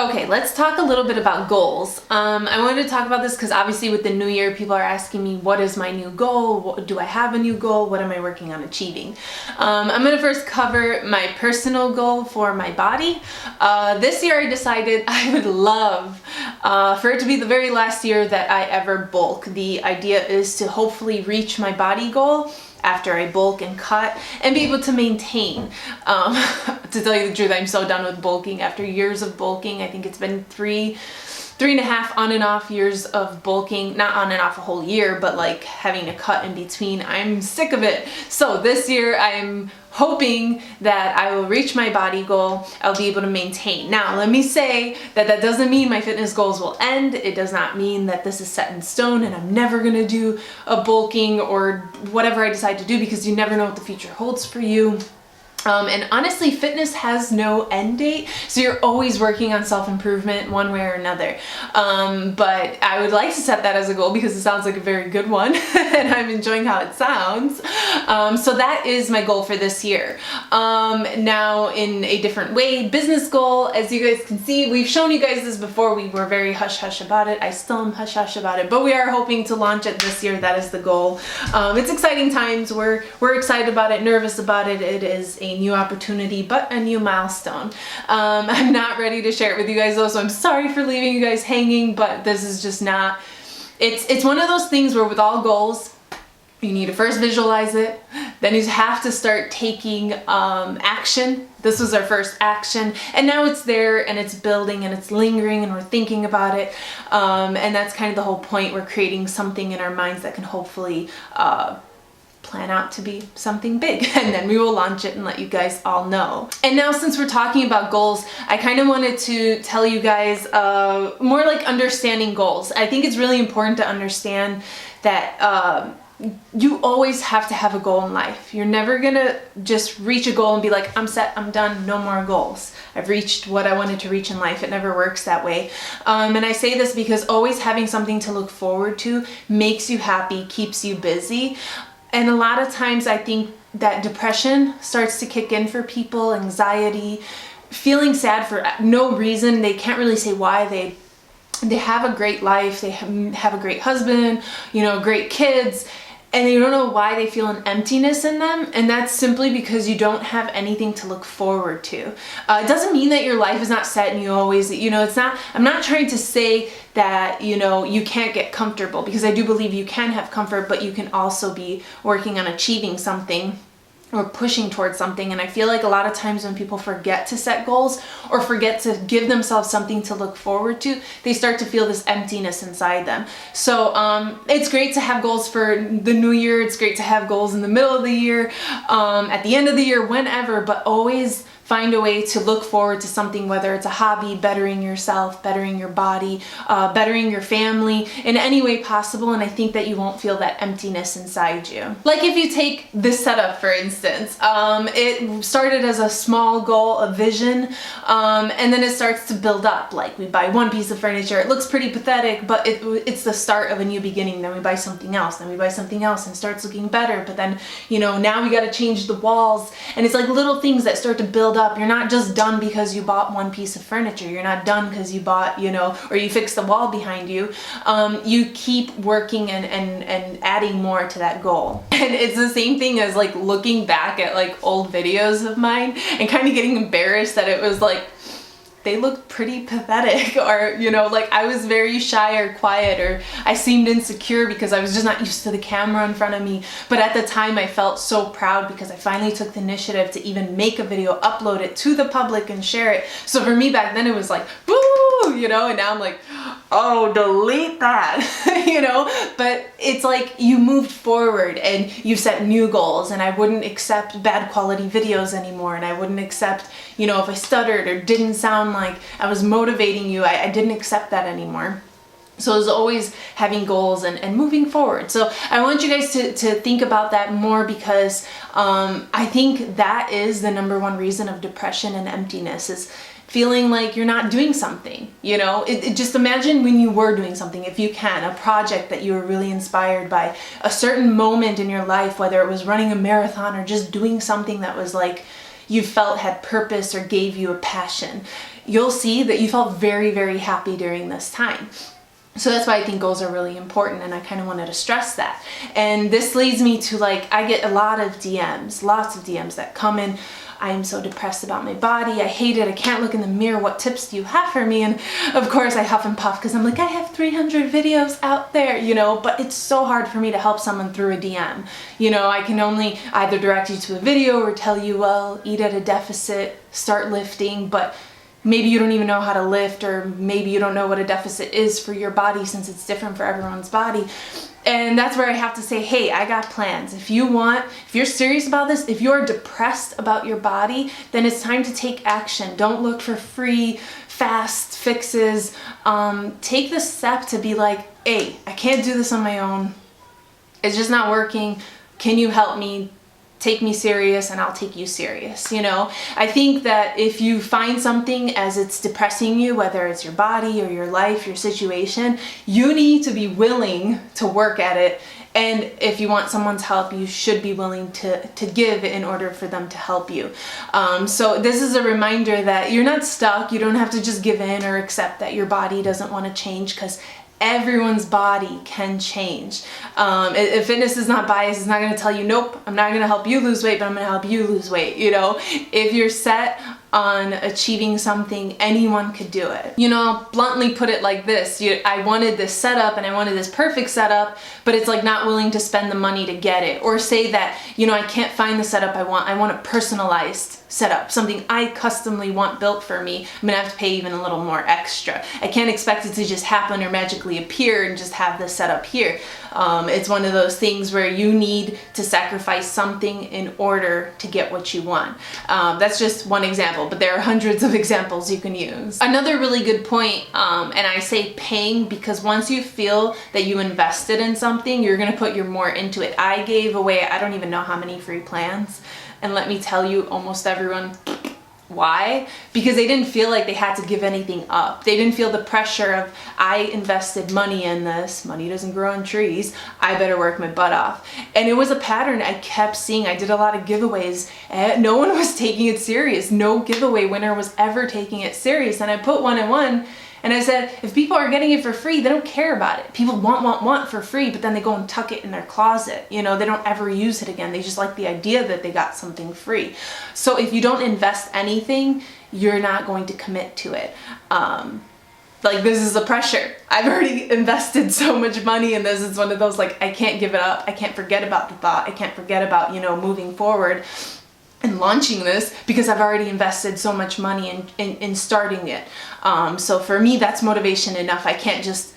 Okay, let's talk a little bit about goals. I wanted to talk about this because obviously with the new year, people are asking me, what is my new goal? Do I have a new goal? What am I working on achieving? I'm going to first cover my personal goal for my body. This year I decided I would love for it to be the very last year that I ever bulk. The idea is to hopefully reach my body goal after I bulk and cut and be able to maintain. To tell you the truth, I'm so done with bulking after years of bulking. I think it's been three and a half on and off years of bulking, not on and off a whole year, but like having to cut in between. I'm sick of it. So this year I'm hoping that I will reach my body goal. I'll be able to maintain. Now, let me say that that doesn't mean my fitness goals will end. It does not mean that this is set in stone and I'm never gonna do a bulking or whatever I decide to do, because you never know what the future holds for you. And honestly, fitness has no end date, so you're always working on self-improvement one way or another. But I would like to set that as a goal because it sounds like a very good one and I'm enjoying how it sounds. So that is my goal for this year. Now in a different way, business goal, as you guys can see, we've shown you guys this before. We were very hush-hush about it. I still am hush-hush about it, but we are hoping to launch it this year. That is the goal. It's exciting times. We're excited about it, nervous about it. It is a new opportunity, but a new milestone. I'm not ready to share it with you guys though, so I'm sorry for leaving you guys hanging, but this is just not, it's one of those things where with all goals, you need to first visualize it, then you have to start taking action. This was our first action, and now it's there and it's building and it's lingering and we're thinking about it. And that's kind of the whole point. We're creating something in our minds that can hopefully plan out to be something big, and then we will launch it and let you guys all know. And now, since we're talking about goals, I kind of wanted to tell you guys more like understanding goals. I think it's really important to understand that you always have to have a goal in life. You're never gonna just reach a goal and be like, I'm set, I'm done, no more goals. I've reached what I wanted to reach in life. It never works that way. And I say this because always having something to look forward to makes you happy, keeps you busy. And a lot of times I think that depression starts to kick in for people, anxiety, feeling sad for no reason. They can't really say why. They have a great life, they have a great husband, you know, great kids, and they don't know why they feel an emptiness in them, and that's simply because you don't have anything to look forward to. It doesn't mean that your life is not set and you always, you know, it's not, I'm not trying to say that, you know, you can't get comfortable, because I do believe you can have comfort, but you can also be working on achieving something or pushing towards something. And I feel like a lot of times when people forget to set goals or forget to give themselves something to look forward to, they start to feel this emptiness inside them. So it's great to have goals for the new year. It's great to have goals in the middle of the year, at the end of the year, whenever, but always find a way to look forward to something, whether it's a hobby, bettering yourself, bettering your body, bettering your family in any way possible. And I think that you won't feel that emptiness inside you. Like if you take this setup, for instance, it started as a small goal, a vision, and then it starts to build up. Like we buy one piece of furniture, it looks pretty pathetic, but it's the start of a new beginning. Then we buy something else, then we buy something else, and it starts looking better. But then, you know, now we got to change the walls, and it's like little things that start to build up. You're not just done because you bought one piece of furniture. You're not done because you bought, you know, or you fixed the wall behind you. You keep working and adding more to that goal. And it's the same thing as like looking back at like old videos of mine and kind of getting embarrassed that it was like, they looked pretty pathetic, or, you know, like I was very shy or quiet, or I seemed insecure because I was just not used to the camera in front of me. But at the time I felt so proud because I finally took the initiative to even make a video, upload it to the public and share it. So for me back then it was like, woo, you know, and now I'm like, oh, delete that, you know. But it's like you moved forward and you set new goals, and I wouldn't accept bad quality videos anymore, and I wouldn't accept, you know, if I stuttered or didn't sound like I was motivating you, I didn't accept that anymore. So it was always having goals and moving forward. So I want you guys to think about that more, because I think that is the number one reason of depression and emptiness, is feeling like you're not doing something. You know, just imagine when you were doing something, if you can, a project that you were really inspired by, a certain moment in your life, whether it was running a marathon or just doing something that was like, you felt had purpose or gave you a passion, you'll see that you felt very, very happy during this time. So that's why I think goals are really important, and I kind of wanted to stress that. And this leads me to, like, I get a lot of DMs, lots of DMs that come in. I am so depressed about my body. I hate it. I can't look in the mirror. What tips do you have for me? And of course I huff and puff because I'm like, I have 300 videos out there, you know, but it's so hard for me to help someone through a DM. You know, I can only either direct you to a video or tell you, well, eat at a deficit, start lifting, but maybe you don't even know how to lift, or maybe you don't know what a deficit is for your body since it's different for everyone's body. And that's where I have to say, hey, I got plans. If you're serious about this, if you're depressed about your body, then it's time to take action. Don't look for free, fast fixes. Take the step to be like, hey, I can't do this on my own. It's just not working. Can you help me? Take me serious and I'll take you serious, you know? I think that if you find something as it's depressing you, whether it's your body or your life, your situation, you need to be willing to work at it. And if you want someone's help, you should be willing to give in order for them to help you. So this is a reminder that you're not stuck. You don't have to just give in or accept that your body doesn't want to change, because everyone's body can change. If fitness is not biased, it's not going to tell you, nope, I'm not going to help you lose weight, but I'm going to help you lose weight. You know, if you're set on achieving something, anyone could do it. You know, I'll bluntly put it like this. I wanted this setup and I wanted this perfect setup, but it's like not willing to spend the money to get it. Or say that, you know, I can't find the setup I want a personalized setup, something I customly want built for me. I'm gonna have to pay even a little more extra. I can't expect it to just happen or magically appear and just have this setup here. It's one of those things where you need to sacrifice something in order to get what you want. That's just one example, but there are hundreds of examples you can use. Another really good point, and I say paying because once you feel that you invested in something, you're gonna put your more into it. I gave away, I don't even know how many free plans. And let me tell you, almost everyone, why? Because they didn't feel like they had to give anything up. They didn't feel the pressure of, I invested money in this. Money doesn't grow on trees. I better work my butt off. And it was a pattern I kept seeing. I did a lot of giveaways. No one was taking it serious. No giveaway winner was ever taking it serious. And I put one and one. And I said, if people are getting it for free, they don't care about it. People want for free, but then they go and tuck it in their closet. You know, they don't ever use it again. They just like the idea that they got something free. So if you don't invest anything, you're not going to commit to it. Like, this is the pressure. I've already invested so much money in this. It's one of those, like, I can't give it up. I can't forget about the thought. I can't forget about, you know, moving forward and launching this because I've already invested so much money in starting it. So for me, that's motivation enough. I can't just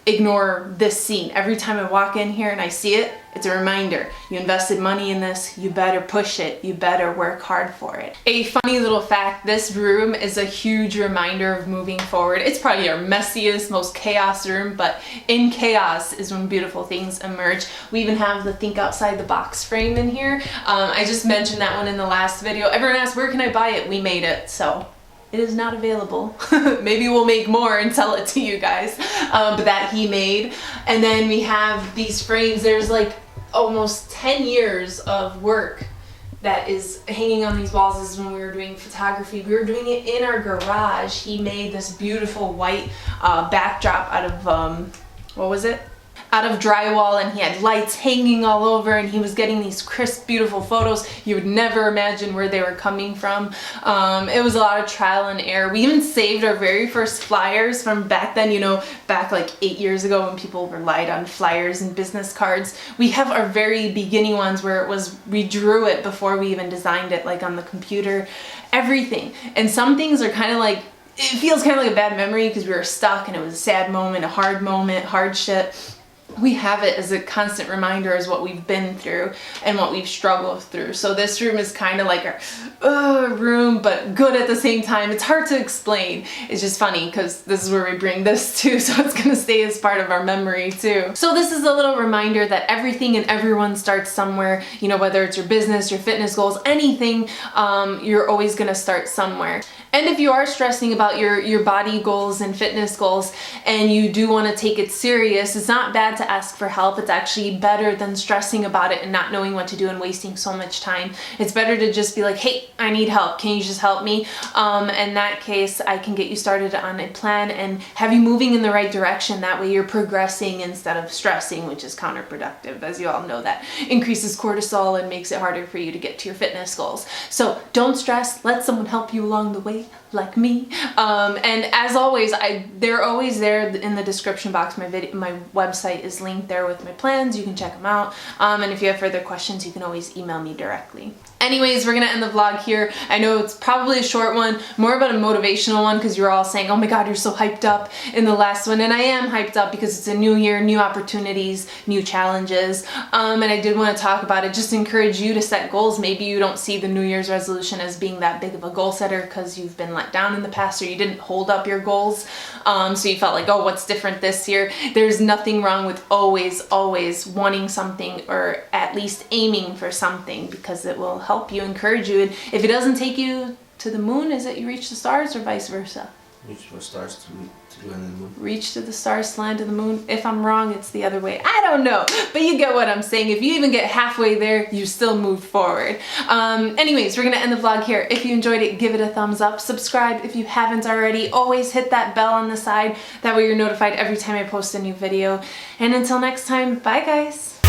ignore this scene. Every time I walk in here and I see it, it's a reminder. You invested money in this, you better push it, you better work hard for it. A funny little fact, this room is a huge reminder of moving forward. It's probably our messiest, most chaos room, but in chaos is when beautiful things emerge. We even have the think outside the box frame in here. I just mentioned that one in the last video. Everyone asked, where can I buy it? We made it, so it is not available. Maybe we'll make more and sell it to you guys, but that he made. And then we have these frames. There's like almost 10 years of work that is hanging on these walls. This is when we were doing photography. We were doing it in our garage. He made this beautiful white backdrop out of, what was it? Out of drywall, and he had lights hanging all over, and he was getting these crisp, beautiful photos. You would never imagine where they were coming from. It was a lot of trial and error. We even saved our very first flyers from back then, you know, back like 8 years ago when people relied on flyers and business cards. We have our very beginning ones where it was, we drew it before we even designed it, like on the computer, everything. And some things are kind of like, it feels kind of like a bad memory because we were stuck and it was a sad moment, a moment, hardship. We have it as a constant reminder as what we've been through and what we've struggled through. So this room is kind of like our room, but good at the same time. It's hard to explain. It's just funny because this is where we bring this to, so it's gonna stay as part of our memory too. So this is a little reminder that everything and everyone starts somewhere. You know, whether it's your business, your fitness goals, anything, you're always gonna start somewhere. And if you are stressing about your body goals and fitness goals and you do want to take it serious, it's not bad to ask for help. It's actually better than stressing about it and not knowing what to do and wasting so much time. It's better to just be like, hey, I need help. Can you just help me? In that case, I can get you started on a plan and have you moving in the right direction. That way you're progressing instead of stressing, which is counterproductive. As you all know, that increases cortisol and makes it harder for you to get to your fitness goals. So don't stress. Let someone help you along the way, like me. And as always, they're always there in the description box. My website is linked there with my plans. You can check them out. And if you have further questions, you can always email me directly. Anyways, we're gonna end the vlog here. I know it's probably a short one, more about a motivational one, because you're all saying, oh my God, you're so hyped up in the last one. And I am hyped up because it's a new year, new opportunities, new challenges. And I did want to talk about it, just encourage you to set goals. Maybe you don't see the New Year's resolution as being that big of a goal setter because you've been let down in the past or you didn't hold up your goals. So you felt like, oh, what's different this year? There's nothing wrong with always wanting something, or at least aiming for something, because it will help you, encourage you. And if it doesn't take you to the moon, is it you reach the stars, or vice versa? Reach the stars to land on the moon. Reach to the stars, land to the moon. If I'm wrong, it's the other way. I don't know, but you get what I'm saying. If you even get halfway there, you still move forward. Anyways, we're gonna end the vlog here. If you enjoyed it, give it a thumbs up. Subscribe if you haven't already. Always hit that bell on the side. That way you're notified every time I post a new video. And until next time, bye guys.